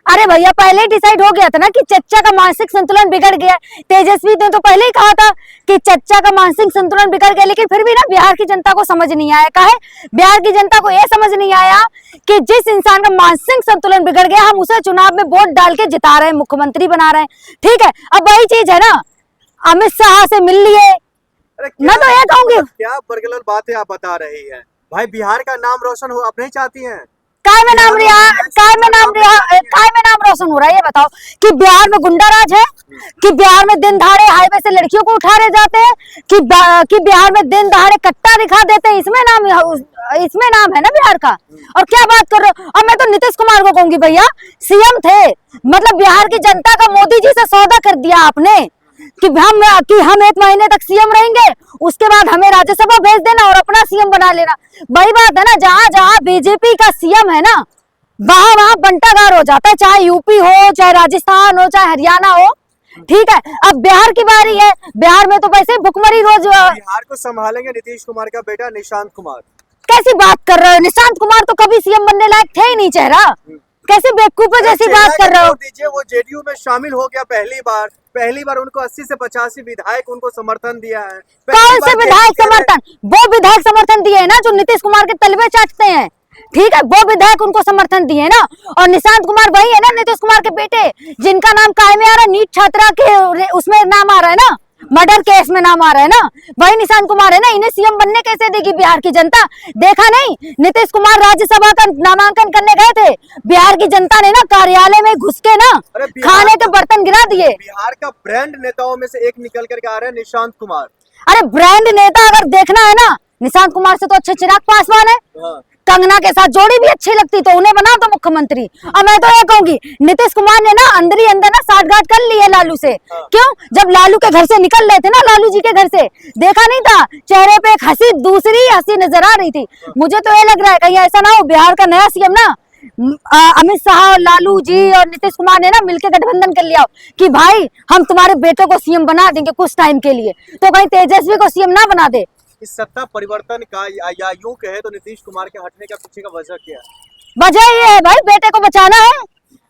अरे भैया पहले ही डिसाइड हो गया था ना कि चच्चा का मानसिक संतुलन बिगड़ गया। तेजस्वी ने तो पहले ही कहा था कि चच्चा का मानसिक संतुलन बिगड़ गया, लेकिन फिर भी ना बिहार की जनता को समझ नहीं आया। काहे बिहार की जनता को यह समझ नहीं आया कि जिस इंसान का मानसिक संतुलन बिगड़ गया हम उसे चुनाव में वोट डाल के जिता रहे हैं, मुख्यमंत्री बना रहे हैं। ठीक है, अब वही चीज है ना, अमित शाह से मिल लिए। मैं तो यह कहूंगी, क्या बरगलर बातें आप बता रही है भाई, बिहार का नाम रोशन हो आप नहीं चाहती हैं? काय में नाम रोशन हो रहा है, ये बताओ कि बिहार में गुंडा राज है, कि बिहार में दिन दहाड़े हाईवे से लड़कियों को उठा रहे जाते हैं, कि बिहार में दिन दहाड़े कट्टा दिखा देते हैं, इसमें नाम है ना बिहार का। और क्या बात कर रहे हो? और मैं तो नीतीश कुमार को कहूंगी भैया सीएम थे, मतलब बिहार की जनता का मोदी जी से सौदा कर दिया आपने कि हम 1 महीने तक सीएम रहेंगे, उसके बाद हमें राज्यसभा भेज देना और अपना सीएम बना लेना। वही बात है ना, जहां जहां बीजेपी का सीएम है ना वहां वहां बंटागार हो जाता है, चाहे यूपी हो, चाहे राजस्थान हो, चाहे हरियाणा हो। ठीक है, अब बिहार की बारी है। बिहार में तो वैसे भुखमरी रोज। बिहार को संभालेंगे नीतीश कुमार का बेटा निशांत कुमार। कैसी बात कर रहे हो? निशांत कुमार तो कभी सीएम बनने लायक थे ही नहीं, चेहरा कैसे बेवकूफे जैसी बात कर रहे हो? दीजिए, वो जेडीयू में शामिल हो गया पहली बार उनको 80 से 85 विधायक उनको समर्थन दिया है। कौन से विधायक समर्थन? वो विधायक समर्थन दिए है ना जो नीतीश कुमार के तलवे चाटते हैं। ठीक है, वो विधायक उनको समर्थन दिए है ना। और निशांत कुमार वही है ना नीतीश कुमार के बेटे, जिनका नाम काय में आ रहा है, नीट छात्रा के उसमें नाम आ रहा है ना, मर्डर केस में नाम आ रहा है ना, वही निशांत कुमार है ना। इन्हें सीएम बनने कैसे देगी बिहार की जनता? देखा नहीं, नीतीश कुमार राज्यसभा का नामांकन करने गए थे, बिहार की जनता ने ना कार्यालय में घुस के ना खाने के बर्तन गिरा दिए। बिहार का ब्रांड नेताओं में से एक निकल करके आ रहे हैं निशांत कुमार। अरे ब्रांड नेता अगर देखना है ना, निशांत कुमार से तो अच्छे चिराग पासवान है। हाँ। कंगना के साथ जोड़ी भी अच्छी लगती तो उन्हें बना दो मुख्यमंत्री। और मैं तो ये कहूंगी नीतीश कुमार ने ना अंदर ही अंदर ना साठगांठ कर ली है लालू से। हाँ। क्यों? जब लालू के घर से निकल रहे थे ना, लालू जी के घर से, देखा नहीं था चेहरे पे एक हंसी, दूसरी हंसी नजर आ रही थी। मुझे तो ये लग रहा है कहीं ऐसा ना हो बिहार का नया सीएम ना अमित शाह और लालू जी और नीतीश कुमार ने ना मिलकर गठबंधन कर लिया कि भाई हम तुम्हारे बेटे को सीएम बना देंगे कुछ टाइम के लिए, तो कहीं तेजस्वी को सीएम ना बना दे। इस सत्ता परिवर्तन का या यूं कहे तो नीतीश कुमार के हटने का पीछे का वजह क्या है? वजह ये है भाई, बेटे को बचाना है,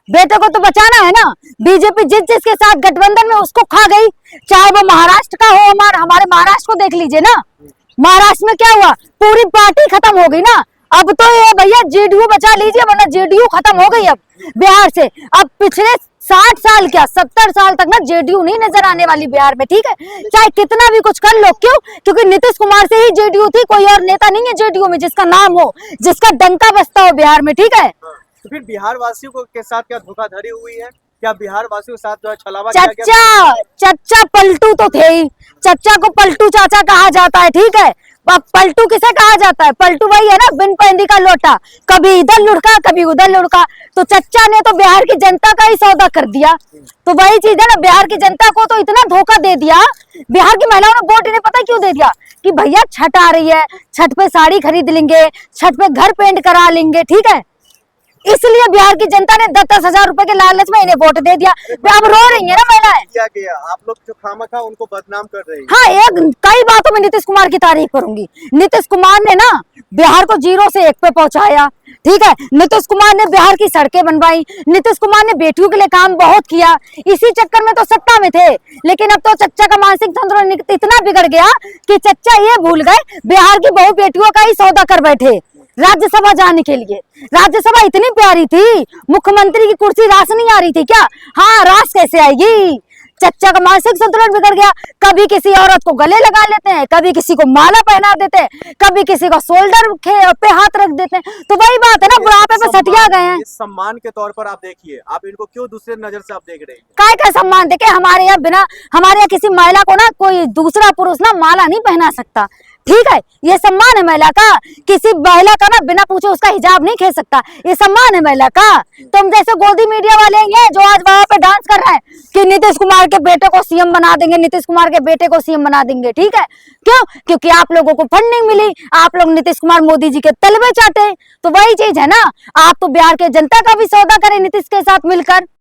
बेटे को तो बचाना है ना। बीजेपी जिसके साथ गठबंधन में उसको खा गई, चाहे वो महाराष्ट्र का हो, हमारे महाराष्ट्र को देख लीजिए ना, महाराष्ट्र में क्या हुआ, पूरी पार्टी खत्म हो गई ना। अब तो ये भैया जेडीयू बचा लीजिए, वरना जेडीयू खत्म हो गई अब बिहार से। अब पिछले 60 साल क्या 70 साल तक ना जेडीयू नहीं नजर आने वाली बिहार में। ठीक है, चाहे कितना भी कुछ कर लो। क्यों? क्योंकि नीतीश कुमार से ही जेडीयू थी, कोई और नेता नहीं है जेडीयू में जिसका नाम हो, जिसका डंका बजता हो बिहार में। ठीक है, तो फिर बिहार वासियों को के साथ क्या धोखाधड़ी हुई है? क्या बिहार वासियों के साथ जो है छलावा किया गया? चच्चा पलटू तो थे ही, चच्चा को पलटू चाचा कहा जाता है। ठीक है, पलटू किसे कहा जाता है? पलटू वही है ना बिन पैंदी का लोटा, कभी इधर लुढ़का कभी उधर लुढ़का। तो चच्चा ने तो बिहार की जनता का ही सौदा कर दिया। तो वही चीज है ना, बिहार की जनता को तो इतना धोखा दे दिया। बिहार की महिलाओं ने वोट इन्हें पता क्यों दे दिया कि भैया छठ आ रही है, छठ पे साड़ी खरीद लेंगे, छठ पे घर पेंट करा लेंगे। ठीक है, इसलिए बिहार की जनता ने 10-10 हजार रुपए के लालच में इन्हें वोट दे दिया। अब रो रही है ना महिलाएं। क्या गया आप लोग जो खामखा उनको बदनाम कर रहे हैं। हाँ, कई बातों में नीतीश कुमार की तारीफ करूंगी। नीतीश कुमार ने ना बिहार को 0 से 1 पे पहुंचाया। ठीक है, नीतीश कुमार ने बिहार की सड़कें बनवाई, नीतीश कुमार ने बेटियों के लिए काम बहुत किया। इसी चक्कर में तो सत्ता में थे, लेकिन अब तो चच्चा का मानसिक संतुलन इतना बिगड़ गया कि चच्चा ये भूल गए बिहार की बहु बेटियों का ही सौदा कर बैठे राज्यसभा जाने के लिए। राज्यसभा इतनी प्यारी थी, मुख्यमंत्री की कुर्सी रास नहीं आ रही थी क्या? हाँ, रास कैसे आएगी? चच्चा का मानसिक संतुलन बिगड़ गया। कभी किसी औरत को गले लगा लेते हैं, कभी किसी को माला पहना देते हैं, कभी किसी का शोल्डर पे हाथ रख देते हैं। तो वही बात है ना, बुढ़ापे पे सटिया गए हैं। सम्मान के तौर पर आप देखिए, आप इनको क्यों दूसरे नजर से आप देख रहे हैं? काय का सम्मान देखे? हमारे यहाँ किसी महिला को ना कोई दूसरा पुरुष ना माला नहीं पहना सकता। ठीक है, ये सम्मान है महिला का। किसी महिला का ना बिना पूछे उसका हिजाब नहीं खींच सकता, ये सम्मान है महिला का। तुम जैसे गोदी मीडिया वाले हैं जो आज वहां पे डांस कर रहे हैं कि नीतीश कुमार के बेटे को सीएम बना देंगे, नीतीश कुमार के बेटे को सीएम बना देंगे। ठीक है, क्यों? क्योंकि आप लोगों को फंडिंग मिली, आप लोग नीतीश कुमार मोदी जी के तलवे चाटे। तो वही चीज है ना, आप तो बिहार के जनता का भी सौदा करें नीतीश के साथ मिलकर।